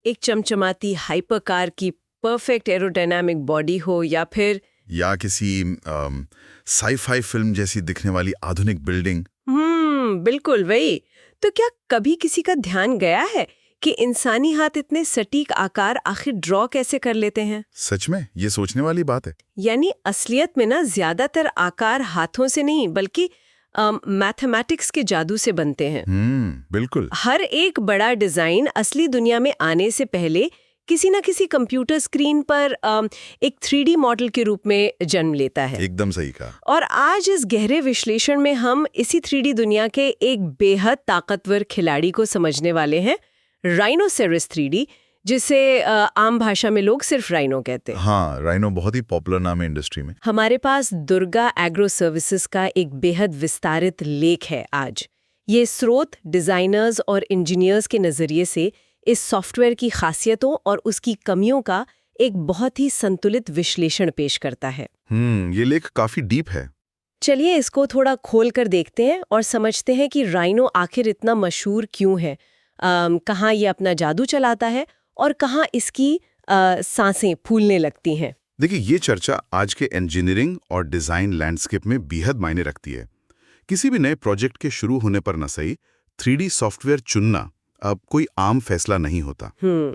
एक चमचमाती hyper car की परफेक्ट एरोडायनामिक बॉडी हो या फिर किसी साई-फाई फिल्म जैसी दिखने वाली आधुनिक बिल्डिंग। बिल्कुल वही। तो क्या कभी किसी का ध्यान गया है कि इंसानी हाथ इतने सटीक आकार आखिर ड्रॉ कैसे कर लेते हैं? सच में ये सोचने वाली बात है। यानी असलियत में ना ज्यादातर आकार हाथों से नहीं बल्कि मैथमेटिक्स के जादू से बनते हैं। बिल्कुल। हर एक बड़ा डिजाइन असली दुनिया में आने से पहले किसी न किसी कंप्यूटर स्क्रीन पर एक 3D मॉडल के रूप में जन्म लेता है। एकदम सही कहा। और आज इस गहरे विश्लेषण में हम इसी 3D दुनिया के एक बेहद ताकतवर खिलाड़ी को समझने वाले हैं, राइनोसेरस 3D, जिसे आम भाषा में लोग सिर्फ राइनो कहते हैं। हाँ, राइनो बहुत ही पॉपुलर नाम है इंडस्ट्री में। हमारे पास दुर्गा एग्रो सर्विसेज का एक बेहद विस्तारित लेख है आज। ये स्रोत डिजाइनर्स और इंजीनियर्स के नजरिए से इस सॉफ्टवेयर की खासियतों और उसकी कमियों का एक बहुत ही संतुलित विश्लेषण पेश करता है। ये लेख काफी डीप है। चलिए इसको थोड़ा खोल कर देखते हैं और समझते हैं कि राइनो आखिर इतना मशहूर क्यों है, कहाँ ये अपना जादू चलाता है और कहाँ इसकी सांसें फूलने लगती हैं। देखिए, ये चर्चा आज के इंजीनियरिंग और डिजाइन लैंडस्केप में बेहद मायने रखती है। किसी भी नए प्रोजेक्ट के शुरू होने पर न सही 3D सॉफ्टवेयर चुनना अब कोई आम फैसला नहीं होता।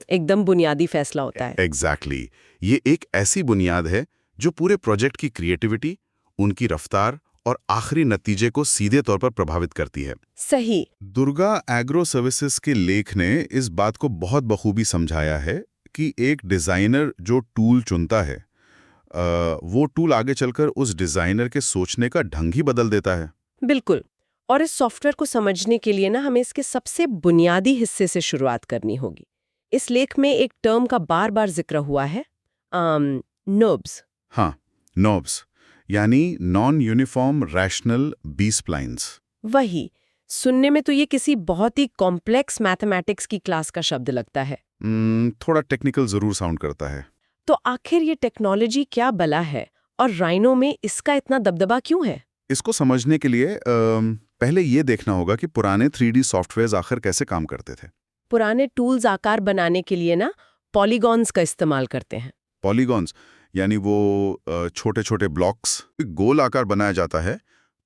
एकदम बुनियादी फैसला होता है। एग्जैक्टली। ये एक ऐसी बुनियाद है जो पूरे प्रोजेक्ट की क्रिएटिविटी, उनकी रफ्तार और आखिरी नतीजे को सीधे तौर पर प्रभावित करती है। सही। दुर्गा एग्रो सर्विसेज के लेख ने इस बात को बहुत बखूबी समझाया है कि एक डिजाइनर जो टूल चुनता है, वो टूल आगे चलकर उस डिजाइनर के सोचने का ढंग ही बदल देता है। बिल्कुल। और इस सॉफ्टवेयर को समझने के लिए ना हमें इसके सबसे बुनियादी हिस्से से शुरुआत करनी होगी। इस लेख में एक टर्म का बार बार जिक्र हुआ है, नर्ब्स। हाँ, नर्ब्स यानी non uniform rational B splines. वही। सुनने में तो ये किसी बहुत ही कॉम्प्लेक्स मैथमेटिक्स की क्लास का शब्द लगता है। थोड़ा टेक्निकल जरूर साउंड करता है। तो आखिर ये टेक्नोलॉजी क्या बला है और राइनो में इसका इतना दबदबा क्यों है? इसको समझने के लिए पहले ये देखना होगा कि पुराने 3D सॉफ्टवेयर्स आखिर कैसे काम करते थे। पुराने टूल्स आकार बनाने के लिए ना पॉलीगॉन्स का इस्तेमाल करते हैं। पॉलीगॉन्स यानी वो छोटे छोटे ब्लॉक्स, गोल आकार बनाया जाता है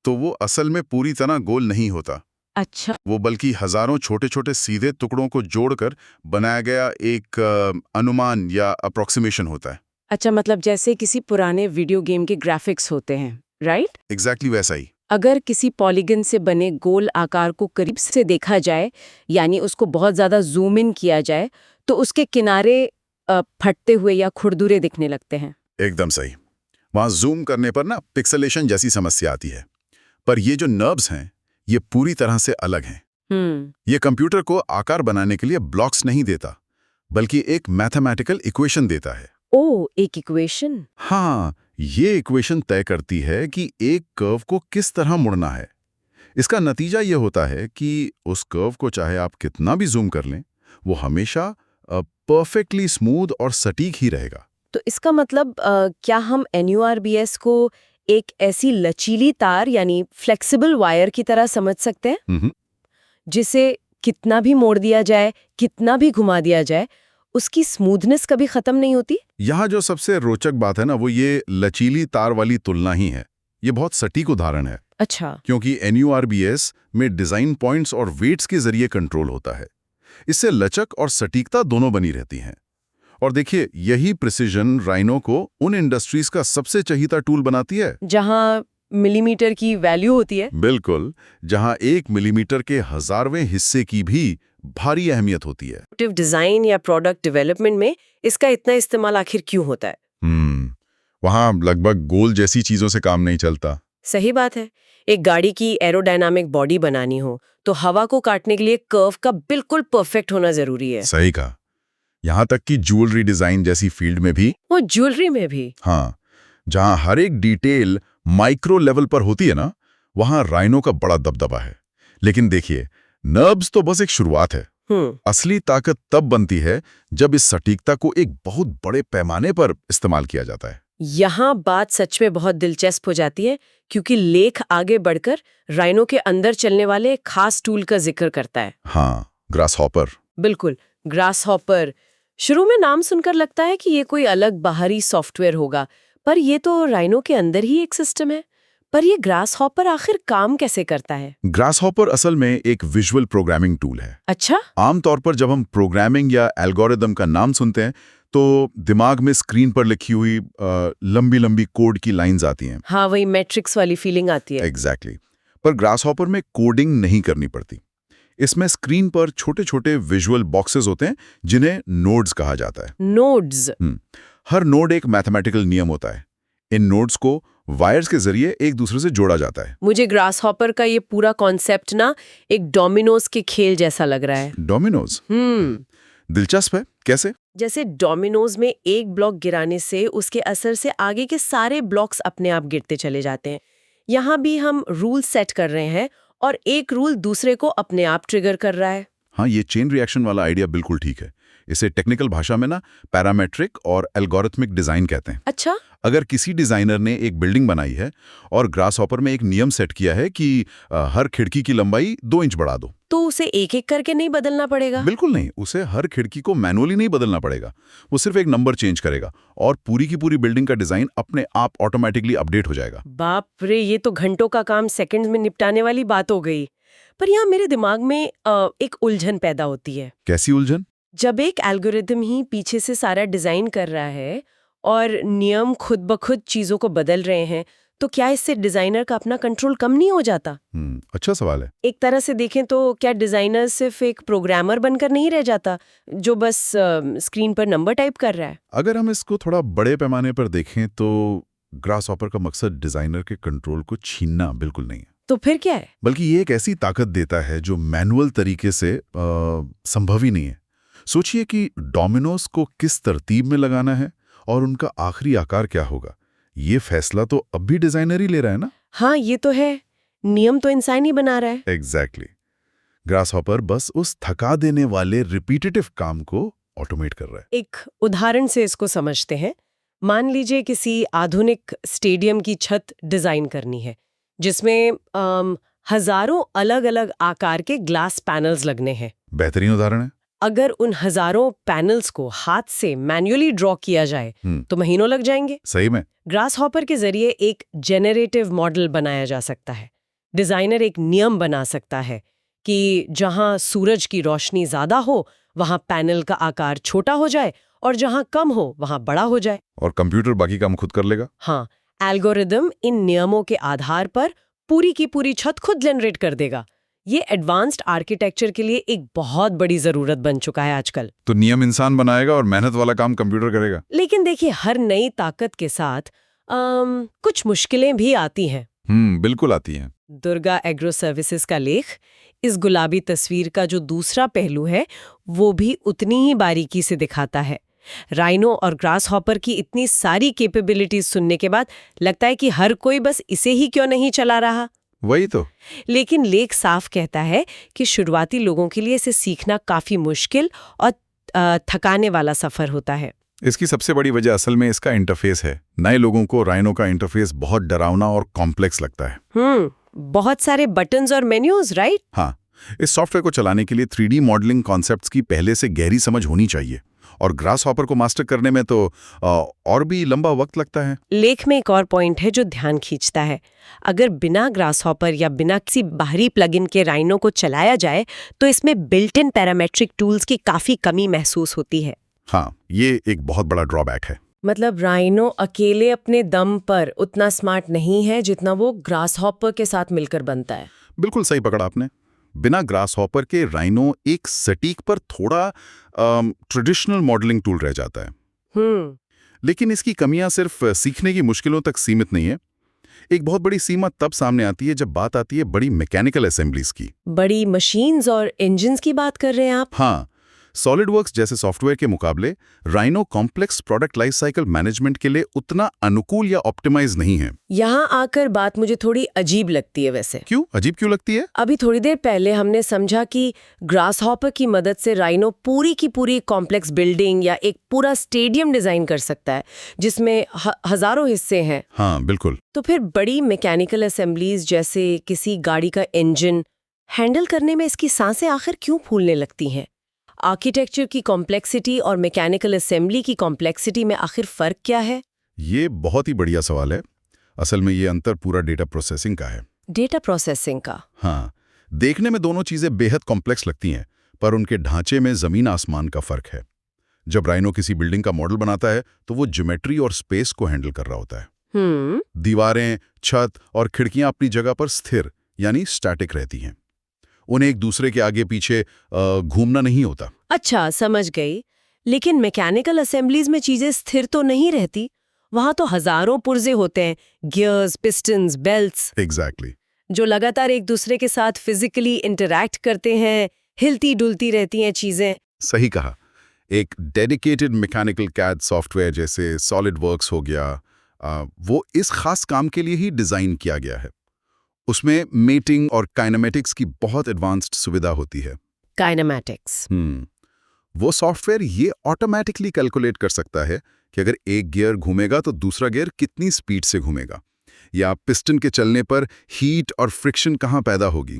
तो वो असल में पूरी तरह गोल नहीं होता। अच्छा। वो बल्कि हजारों छोटे छोटे सीधे टुकड़ों को जोड़कर बनाया गया एक अनुमान या अप्रोक्सीमेशन होता है। अच्छा, मतलब जैसे किसी पुराने वीडियो गेम के ग्राफिक्स होते हैं, राइट? एग्जैक्टली वैसा ही। अगर किसी पॉलीगन से बने गोल आकार को करीब से देखा जाए, यानी उसको बहुत ज्यादा जूम इन किया जाए, तो उसके किनारे फटते हुए या खुरदुरे दिखने लगते हैं। एकदम सही। वहां जूम करने पर ना पिक्सेलेशन जैसी समस्या आती है। पर ये जो नर्व्स हैं, ये पूरी तरह से अलग हैं। ये कंप्यूटर को आकार बनाने के लिए ब्लॉक्स नहीं देता, बल्कि एक मैथमेटिकल इक्वेशन देता है। ओह, एक इक्वेशन? हाँ, ये इक्वेशन तय करती है कि एक कर्व को किस तरह मुड़ना है। इसका नतीजा ये होता है कि उस कर्व को चाहे आप कितना भी जूम कर लें, वो हमेशा परफेक्टली स्मूथ और सटीक ही रहेगा। तो इसका मतलब क्या हम NURBS को एक ऐसी लचीली तार यानी फ्लेक्सिबल वायर की तरह समझ सकते हैं, जिसे कितना भी मोड़ दिया जाए, कितना भी घुमा दिया जाए, उसकी स्मूथनेस कभी खत्म नहीं होती? यहाँ जो सबसे रोचक बात है ना, वो ये लचीली तार वाली तुलना ही है। ये बहुत सटीक उदाहरण है। अच्छा। क्योंकि NURBS में डिजाइन पॉइंट्स और वेट्स के जरिए कंट्रोल होता है। इससे लचक और सटीकता दोनों बनी रहती हैं। और देखिए, यही प्रिसिजन राइनो को उन इंडस्ट्रीज का सबसे चहीता टूल बनाती है जहां मिलीमीटर की वैल्यू होती है। बिल्कुल, जहां 1 मिलीमीटर के 1000वें हिस्से की भी भारी अहमियत होती है। डिजाइन या प्रोडक्ट डेवलपमेंट में इसका इतना इस्तेमाल आखिर क्यों होता है? वहां लगभग गोल जैसी चीजों से काम नहीं चलता। सही बात है। एक गाड़ी की एरोडायनामिक बॉडी बनानी हो तो हवा को काटने के लिए कर्व का बिल्कुल परफेक्ट होना जरूरी है। सही कहा। यहाँ तक कि ज्वेलरी डिजाइन जैसी फील्ड में भी। वो ज्वेलरी में भी? हाँ, जहां हर एक डिटेल माइक्रो लेवल पर होती है ना, वहां राइनो का बड़ा दबदबा है। लेकिन देखिए, नर्व्स तो बस एक शुरुआत है। असली ताकत तब बनती है जब इस सटीकता को एक बहुत बड़े पैमाने पर इस्तेमाल किया जाता है। यहाँ बात सच में बहुत दिलचस्प हो जाती है, क्योंकि लेख आगे बढ़कर राइनो के अंदर चलने वाले खास टूल का जिक्र करता है। हाँ, ग्रासहॉपर। बिल्कुल, ग्रासहॉपर, शुरू में नाम सुनकर लगता है कि ये कोई अलग बाहरी सॉफ्टवेयर होगा, पर ये तो राइनो के अंदर ही एक सिस्टम है। पर ये ग्रासहॉपर आखिर काम कैसे करता है? ग्रासहॉपर असल में एक विजुअल प्रोग्रामिंग टूल है। अच्छा। आमतौर पर जब हम प्रोग्रामिंग या एल्गोरिदम का नाम सुनते हैं तो दिमाग में स्क्रीन पर लिखी हुई लंबी लंबी कोड की लाइंस आती हैं। हाँ, वही मैट्रिक्स वाली फीलिंग आती है। एग्जैक्टली। पर ग्रासहॉपर में कोडिंग नहीं करनी पड़ती। इसमें स्क्रीन पर छोटे छोटे विजुअल बॉक्सेस होते हैं जिन्हें नोड्स कहा जाता है। नोड्स? हर नोड एक मैथमेटिकल नियम होता है। इन नोड्स को वायर्स के जरिए एक दूसरे से जोड़ा जाता है। मुझे ग्रासहॉपर का ये पूरा कॉन्सेप्ट ना एक डोमिनोज के खेल जैसा लग रहा है। डोमिनोज? दिलचस्प है। कैसे? जैसे डोमिनोज में एक ब्लॉक गिराने से उसके असर से आगे के सारे ब्लॉक्स अपने आप गिरते चले जाते हैं। यहाँ भी हम रूल सेट कर रहे हैं और एक रूल दूसरे को अपने आप ट्रिगर कर रहा है। हाँ, ये चेन रिएक्शन वाला आइडिया बिल्कुल ठीक है। इसे टेक्निकल भाषा में ना पैरामेट्रिक और एल्गोरिथमिक डिजाइन कहते हैं। अच्छा। अगर किसी डिजाइनर ने एक बिल्डिंग बनाई है और ग्रासहॉपर में एक नियम सेट किया है कि हर खिड़की की लंबाई 2 इंच बढ़ा दो, तो उसे एक एक करके नहीं बदलना पड़ेगा? बिल्कुल नहीं। उसे हर खिड़की को मैनुअली नहीं बदलना पड़ेगा। वो सिर्फ एक नंबर चेंज करेगा और पूरी की पूरी बिल्डिंग का डिजाइन अपने आप ऑटोमेटिकली अपडेट हो जाएगा। बाप रे, ये तो घंटों का काम सेकंड्स में निपटाने वाली बात हो गई। पर यहाँ मेरे दिमाग में एक उलझन पैदा होती है। कैसी उलझन? जब एक एल्गोरिथम ही पीछे से सारा डिजाइन कर रहा है और नियम खुद ब खुद चीजों को बदल रहे हैं, तो क्या इससे डिजाइनर का अपना कंट्रोल कम नहीं हो जाता? अच्छा सवाल है। एक तरह से देखें तो क्या डिजाइनर सिर्फ एक प्रोग्रामर बनकर नहीं रह जाता जो बस स्क्रीन पर नंबर टाइप कर रहा है? अगर हम इसको थोड़ा बड़े पैमाने पर देखें तो ग्रासहॉपर का मकसद डिजाइनर के कंट्रोल को छीनना बिल्कुल नहीं है। तो फिर क्या है? बल्कि ये एक ऐसी ताकत देता है जो मैनुअल तरीके से संभव ही नहीं है। सोचिए कि डोमिनोज को किस तरतीब में लगाना है और उनका आखिरी आकार क्या होगा। ये फैसला तो अब भी डिजाइनर ही ले रहा है ना? हाँ, ये तो है। नियम तो इंसान ही बना रहा है। एग्जैक्टली। ग्रासहॉपर बस उस थका देने वाले रिपीटेटिव काम को ऑटोमेट कर रहा है। एक उदाहरण से इसको समझते हैं। मान लीजिए किसी आधुनिक स्टेडियम की छत डिजाइन करनी है जिसमें हजारों अलग अलग आकार के ग्लास पैनल्स लगने हैं। बेहतरीन उदाहरण है। अगर उन हजारों पैनल्स को हाथ से मैन्युअली ड्रॉ किया जाए तो महीनों लग जाएंगे। सही में। ग्रासहॉपर के जरिए एक जेनरेटिव मॉडल बनाया जा सकता है। डिजाइनर एक नियम बना सकता है कि जहां सूरज की रोशनी ज्यादा हो वहां पैनल का आकार छोटा हो जाए और जहां कम हो वहां बड़ा हो जाए। और कंप्यूटर बाकी काम खुद कर लेगा। हाँ, एल्गोरिदम इन नियमों के आधार पर पूरी की पूरी छत खुद जनरेट कर देगा। ये एडवांस्ड आर्किटेक्चर के लिए एक बहुत बड़ी जरूरत बन चुका है आजकल। तो नियम इंसान बनाएगा और मेहनत वाला काम कंप्यूटर करेगा। लेकिन देखिए, हर नई ताकत के साथ कुछ मुश्किलें भी आती हैं। बिल्कुल आती हैं। दुर्गा एग्रो सर्विसेज का लेख इस गुलाबी तस्वीर का जो दूसरा पहलू है वो भी उतनी ही बारीकी से दिखाता है। राइनो और ग्रासहॉपर की इतनी सारी कैपेबिलिटीज सुनने के बाद लगता है कि हर कोई बस इसे ही क्यों नहीं चला रहा। वही तो। लेकिन लेख साफ कहता है कि शुरुआती लोगों के लिए इसे सीखना काफी मुश्किल और थकाने वाला सफर होता है। इसकी सबसे बड़ी वजह असल में इसका इंटरफेस है। नए लोगों को राइनो का इंटरफेस बहुत डरावना और कॉम्प्लेक्स लगता है। बहुत सारे बटन्स और मेन्यूज, राइट? हाँ, इस सॉफ्टवेयर को चलाने के लिए 3D मॉडलिंग कॉन्सेप्ट्स की पहले से गहरी समझ होनी चाहिए और ग्रासहॉपर को मास्टर करने में तो और भी लंबा वक्त लगता है। लेख में एक और पॉइंट है जो ध्यान खींचता है। अगर बिना ग्रासहॉपर या बिना किसी बाहरी प्लगइन के राइनो को चलाया जाए तो इसमें बिल्ट इन पैरामेट्रिक टूल्स की काफी कमी महसूस होती है। हाँ, ये एक बहुत बड़ा ड्रॉबैक है। मतलब राइनो अकेले अपने दम पर उतना स्मार्ट नहीं है जितना वो ग्रासहॉपर के साथ मिलकर बनता है। बिल्कुल सही पकड़ा आपने। बिना ग्रासहॉपर के राइनो एक सटीक पर थोड़ा ट्रेडिशनल मॉडलिंग टूल रह जाता है। लेकिन इसकी कमियां सिर्फ सीखने की मुश्किलों तक सीमित नहीं है। एक बहुत बड़ी सीमा तब सामने आती है जब बात आती है बड़ी मैकेनिकल असेंबलीज की। बड़ी मशीन्स और इंजन्स की बात कर रहे हैं आप? हाँ, सॉलिडवर्क्स जैसे सॉफ्टवेयर के मुकाबले rhino complex product life cycle management के लिए उतना अनुकूल या ऑप्टिमाइज नहीं है। यहाँ आकर बात मुझे थोड़ी अजीब लगती है। वैसे क्यों अजीब क्यों लगती है? अभी थोड़ी देर पहले हमने समझा कि ग्रासहॉपर की मदद से राइनो पूरी की पूरी कॉम्प्लेक्स बिल्डिंग या एक पूरा स्टेडियम डिजाइन कर सकता है जिसमें हजारों हिस्से हैं। हाँ बिल्कुल। तो फिर बड़ी मैकेनिकल असेंबलीज जैसे किसी गाड़ी का इंजन हैंडल करने में इसकी सांसें आखिर क्यों फूलने लगती हैं? आर्किटेक्चर की कॉम्प्लेक्सिटी और मैकेनिकल असेंबली की कॉम्प्लेक्सिटी में आखिर फ़र्क क्या है? ये बहुत ही बढ़िया सवाल है। असल में ये अंतर पूरा डेटा प्रोसेसिंग का है। डेटा प्रोसेसिंग का? हाँ, देखने में दोनों चीज़ें बेहद कॉम्प्लेक्स लगती हैं, पर उनके ढांचे में ज़मीन आसमान का फ़र्क है। जब राइनो किसी बिल्डिंग का मॉडल बनाता है तो वो ज्योमेट्री और स्पेस को हैंडल कर रहा होता है। दीवारें, छत और खिड़कियां अपनी जगह पर स्थिर यानी स्टैटिक रहती हैं। उन्हें एक दूसरे के आगे पीछे घूमना नहीं होता। अच्छा, समझ गई। लेकिन मैकेनिकल असेंबलीज में चीजें स्थिर तो नहीं रहती। वहां तो हजारों पुर्जे होते हैं, गियर्स, पिस्टन्स, बेल्ट्स। एग्जैक्टली। जो लगातार एक दूसरे के साथ फिजिकली इंटरैक्ट करते हैं, हिलती डुलती रहती हैं चीजें। सही कहा। एक डेडिकेटेड मैकेनिकल कैड सॉफ्टवेयर जैसे सॉलिडवर्क्स हो गया, वो इस खास काम के लिए ही डिजाइन किया गया है। उसमें मेटिंग और काइनेमेटिक्स की बहुत एडवांस्ड सुविधा होती है। काइनेमेटिक्स? वो सॉफ्टवेयर ये ऑटोमेटिकली कैलकुलेट कर सकता है कि अगर एक गियर घूमेगा तो दूसरा गियर कितनी स्पीड से घूमेगा, या पिस्टन के चलने पर हीट और फ्रिक्शन कहाँ पैदा होगी।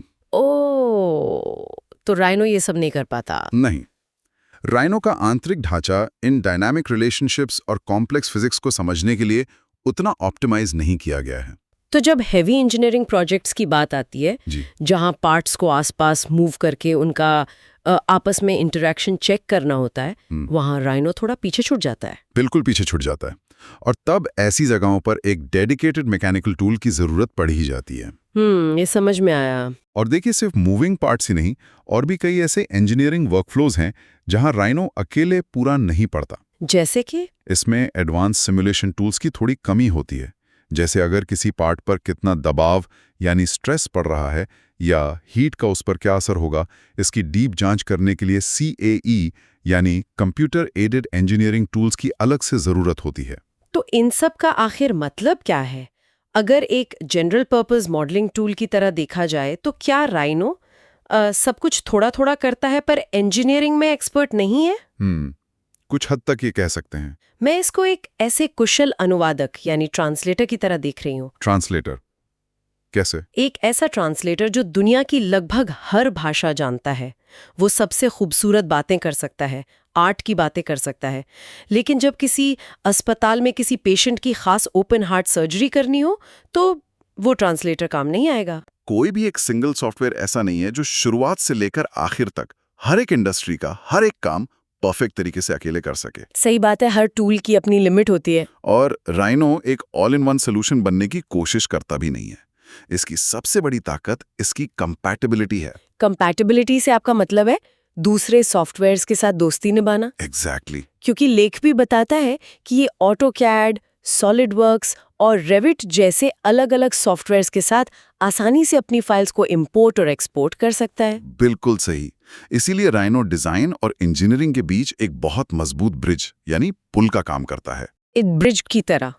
तो राइनो ये सब नहीं कर पाता? नहीं, राइनो का आंतरिक ढांचा इन डायनामिक रिलेशनशिप्स और कॉम्प्लेक्स फिजिक्स को समझने के लिए उतना ऑप्टिमाइज नहीं किया गया है। तो जब हेवी इंजीनियरिंग प्रोजेक्ट्स की बात आती है, जहां पार्ट्स को आसपास मूव करके उनका आपस में इंटरेक्शन चेक करना होता है, वहां राइनो थोड़ा पीछे छूट जाता है। बिल्कुल पीछे छूट जाता है, और तब ऐसी जगहों पर एक डेडिकेटेड मैकेनिकल टूल की जरूरत पड़ ही जाती है। ये समझ में आया। और देखिए, सिर्फ मूविंग पार्ट्स ही नहीं, और भी कई ऐसे इंजीनियरिंग वर्कफ्लोज हैं जहां राइनो अकेले पूरा नहीं पड़ता। जैसे कि इसमें एडवांस सिमुलेशन टूल्स की थोड़ी कमी होती है। जैसे अगर किसी पार्ट पर कितना दबाव यानी स्ट्रेस पड़ रहा है या हीट का उस पर क्या असर होगा, इसकी डीप जांच करने के लिए CAE यानी कंप्यूटर एडेड इंजीनियरिंग टूल्स की अलग से जरूरत होती है। तो इन सब का आखिर मतलब क्या है? अगर एक जनरल पर्पस मॉडलिंग टूल की तरह देखा जाए तो क्या राइनो सब कुछ थोड़ा थोड़ा करता है पर इंजीनियरिंग में एक्सपर्ट नहीं है? कुछ हद तक ये कह सकते हैं। मैं इसको एक ऐसे कुशल अनुवादक यानी ट्रांसलेटर की तरह देख रही हूँ। ट्रांसलेटर कैसे? एक ऐसा ट्रांसलेटर जो दुनिया की लगभग हर भाषा जानता है। वो सबसे खूबसूरत बातें कर सकता है, आर्ट की बातें कर सकता है, लेकिन जब किसी अस्पताल में किसी पेशेंट की खास ओपन हार्ट सर्जरी करनी हो तो वो ट्रांसलेटर काम नहीं आएगा। कोई भी एक सिंगल सॉफ्टवेयर ऐसा नहीं है जो शुरुआत से लेकर आखिर तक हर एक इंडस्ट्री का हर एक काम परफेक्ट तरीके से अकेले कर सके। सही बात है, हर टूल की अपनी लिमिट होती है। और राइनो एक ऑल इन वन सोल्यूशन बनने की कोशिश करता भी नहीं है। इसकी सबसे बड़ी ताकत इसकी कंपैटिबिलिटी है। कंपैटिबिलिटी से आपका मतलब है दूसरे सॉफ्टवेयर्स के साथ दोस्ती निभाना? एग्जैक्टली। क्योंकि लेख भी बताता है कि ये ऑटोकैड, सॉलिडवर्क्स और रेविट जैसे अलग-अलग सॉफ्टवेयर्स के साथ आसानी से अपनी फाइल्स को इंपोर्ट और एक्सपोर्ट कर सकता है। बिल्कुल सही। इसीलिए राइनो डिजाइन और इंजीनियरिंग के बीच एक बहुत मजबूत ब्रिज यानी पुल का काम करता है। एक ब्रिज की तरह।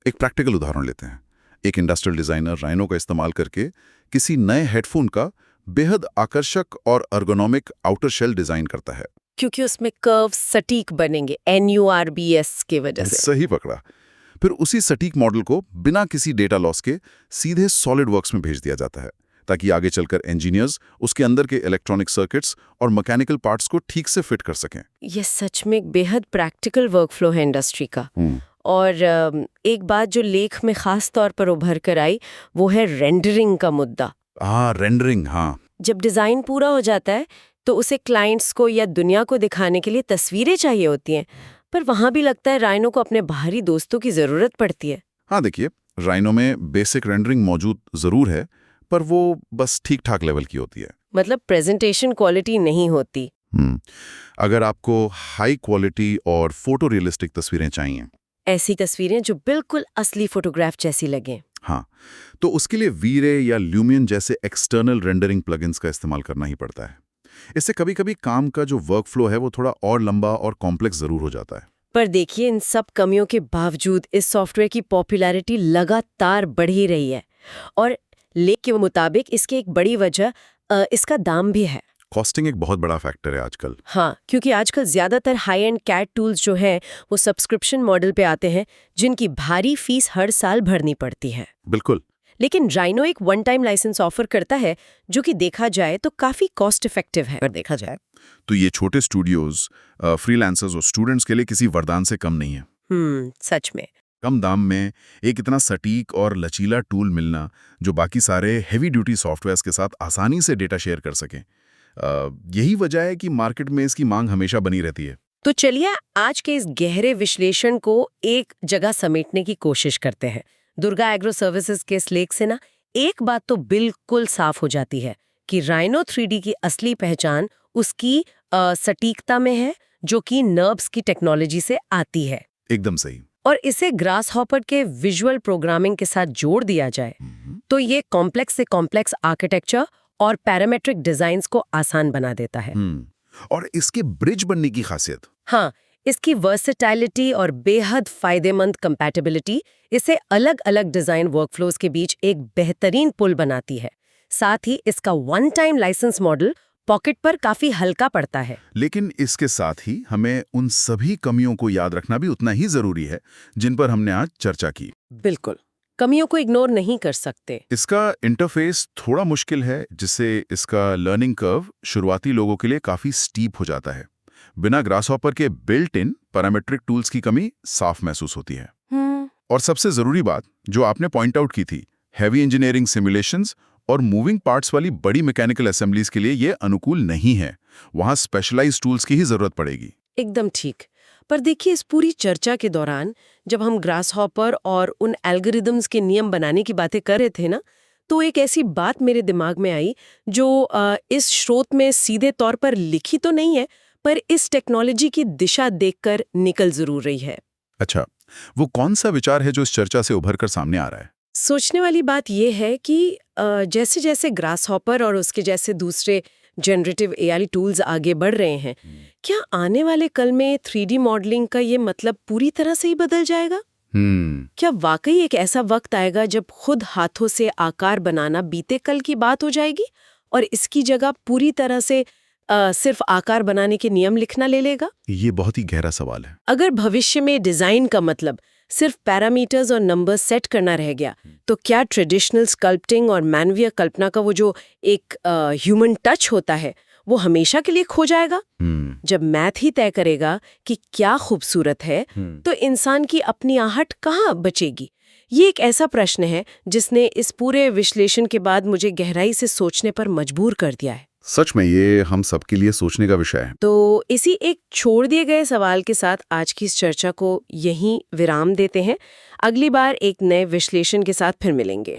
एक प्रैक्टिकल उदाहरण लेते हैं। एक इंडस्ट्रियल डिजाइनर राइनो का इस्तेमाल करके किसी नए हेडफोन का बेहद आकर्षक और अर्गोनॉमिक आउटर शेल डिजाइन करता है, क्योंकि उसमें कर्व्स सटीक बनेंगे NURBS की वजह से। सही पकड़ा। फिर उसी सटीक मॉडल को बिना किसी डेटा लॉस के सीधे सॉलिडवर्क्स में भेज दिया जाता है, ताकि आगे चलकर इंजीनियर्स उसके अंदर के इलेक्ट्रॉनिक सर्किट्स और मैकेनिकल पार्ट्स को ठीक से फिट कर सकें। यह सच में एक बेहद प्रैक्टिकल वर्कफ्लो है इंडस्ट्री का। और एक बात जो लेख में खास तौर पर उभर कर आई वो है रेंडरिंग का मुद्दा। रेंडरिंग, हाँ। जब डिज़ाइन पूरा हो जाता है तो उसे क्लाइंट्स को या दुनिया को दिखाने के लिए तस्वीरें चाहिए होती हैं, पर वहाँ भी लगता है राइनो को अपने बाहरी दोस्तों की ज़रूरत पड़ती है। हाँ, देखिए, राइनो में बेसिक रेंडरिंग मौजूद ज़रूर है, पर वो बस ठीक ठाक लेवल की होती है। मतलब प्रेजेंटेशन क्वालिटी नहीं होती। अगर आपको हाई क्वालिटी और फोटो रियलिस्टिक तस्वीरें चाहिए, ऐसी तस्वीरें जो बिल्कुल असली फोटोग्राफ जैसी लगें, हाँ, तो उसके लिए वीरे या ल्यूमियन जैसे एक्सटर्नल रेंडरिंग प्लगइन्स का इस्तेमाल करना ही पड़ता है। इससे कभी-कभी काम का जो वर्कफ्लो है वो थोड़ा और लंबा और कॉम्प्लेक्स जरूर हो जाता है। पर देखिए, इन सब कमियों के बावजूद इस सॉफ्टवेयर की पॉपुलैरिटी लगातार बढ़ ही रही है। और लेख के मुताबिक इसकी एक बड़ी वजह इसका दाम भी है। कॉस्टिंग एक बहुत बड़ा फैक्टर है आजकल। हाँ, क्योंकि आजकल ज्यादातर हाई एंड कैड टूल्स जो हैं वो सब्सक्रिप्शन मॉडल पे आते हैं, जिनकी भारी फीस हर साल भरनी पड़ती है। बिल्कुल। लेकिन राइनो एक वन टाइम लाइसेंस ऑफर करता है जो कि देखा जाए तो काफी कॉस्ट इफेक्टिव है। अगर देखा जाए तो ये छोटे स्टूडियोज, फ्रीलांसर्स और स्टूडेंट्स के लिए किसी वरदान से कम नहीं है। सच में। कम दाम में एक इतना सटीक और लचीला टूल मिलना जो बाकी सारे हेवी ड्यूटी सॉफ्टवेयर्स के साथ आसानी से डेटा शेयर कर सकें, यही वजह है कि मार्केट में इसकी मांग हमेशा बनी रहती है। तो चलिए आज के इस गहरे विश्लेषण को एक जगह समेटने की कोशिश करते हैं। दुर्गा एग्रो सर्विसेज के इस लेख से ना एक बात तो बिल्कुल साफ हो जाती है कि राइनो 3D की असली पहचान उसकी सटीकता में है, जो कि नर्ब्स की टेक्नोलॉजी से आती है। एकदम सही। और इसे ग्रासहॉपर के विजुअल प्रोग्रामिंग के साथ जोड़ दिया जाए तो ये कॉम्प्लेक्स से कॉम्प्लेक्स आर्किटेक्चर और पैरामेट्रिक डिजाइन्स को आसान बना देता है। और इसके ब्रिज बनने की खासियत, हाँ, इसकी वर्सेटाइलिटी और बेहद फायदेमंद कंपैटिबिलिटी इसे अलग अलग डिजाइन वर्कफ्लोज के बीच एक बेहतरीन पुल बनाती है। साथ ही इसका one time licence model pocket पर काफी हल्का पड़ता है। लेकिन इसके साथ ही हमें उन सभी कमियों को याद रखना भी उतना ही जरूरी है जिन पर हमने आज चर्चा की। बिल्कुल, कमियों को इग्नोर नहीं कर सकते। इसका इंटरफेस थोड़ा मुश्किल है, जिससे इसका लर्निंग कर्व शुरुआती लोगों के लिए काफी स्टीप हो जाता है। बिना ग्रासहॉपर के बिल्ट इन पैरामेट्रिक टूल्स की कमी साफ महसूस होती है। और सबसे जरूरी बात जो आपने पॉइंट आउट की थी, हैवी इंजीनियरिंग सिमुलेशंस और मूविंग पार्ट्स वाली बड़ी मैकेनिकल असेंबलीज के लिए ये अनुकूल नहीं है। वहां स्पेशलाइज्ड टूल्स की ही जरूरत पड़ेगी। एकदम ठीक। पर देखिए, इस पूरी चर्चा के दौरान जब हम ग्रासहॉपर और उन एल्गोरिदम्स के नियम बनाने की बातें कर रहे थे ना, तो एक ऐसी बात मेरे दिमाग में आई जो इस स्रोत में सीधे तौर पर लिखी तो नहीं है, पर इस टेक्नोलॉजी की दिशा देखकर निकल जरूर रही है। अच्छा, वो कौन सा विचार है जो इस चर्चा से उभर कर सामने आ रहा है? सोचने वाली बात यह है कि जैसे जैसे ग्रासहॉपर और उसके जैसे दूसरे जनरेटिव एआई टूल्स आगे बढ़ रहे हैं, क्या आने वाले कल में 3D मॉडलिंग का ये मतलब पूरी तरह से ही बदल जाएगा? क्या वाकई एक ऐसा वक्त आएगा जब खुद हाथों से आकार बनाना बीते कल की बात हो जाएगी और इसकी जगह पूरी तरह से सिर्फ आकार बनाने के नियम लिखना ले लेगा? ये बहुत ही गहरा सवाल है। अगर भविष्य में डिजाइन का मतलब सिर्फ पैरामीटर्स और नंबर्स सेट करना रह गया, तो क्या ट्रेडिशनल स्कल्पटिंग और मानवीय कल्पना का वो जो एक ह्यूमन टच होता है वो हमेशा के लिए खो जाएगा? जब मैथ ही तय करेगा कि क्या खूबसूरत है, तो इंसान की अपनी आहट कहाँ बचेगी? ये एक ऐसा प्रश्न है जिसने इस पूरे विश्लेषण के बाद मुझे गहराई से सोचने पर मजबूर कर दिया है। सच में ये हम सबके लिए सोचने का विषय है। तो इसी एक छोड़ दिए गए सवाल के साथ आज की इस चर्चा को यहीं विराम देते हैं। अगली बार एक नए विश्लेषण के साथ फिर मिलेंगे।